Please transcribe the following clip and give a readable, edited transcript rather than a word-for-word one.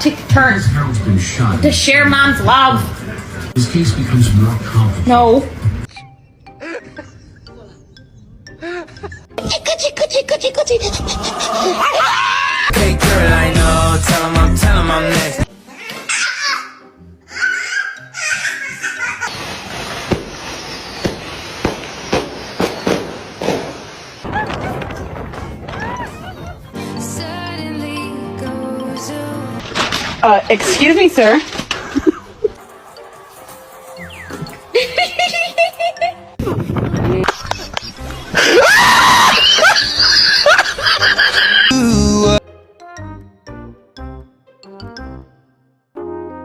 to turn Harold's been shot. to share mom's love. His case becomes more complicated. No. Hey girl, I know. Tell him I'm next. Excuse me, sir.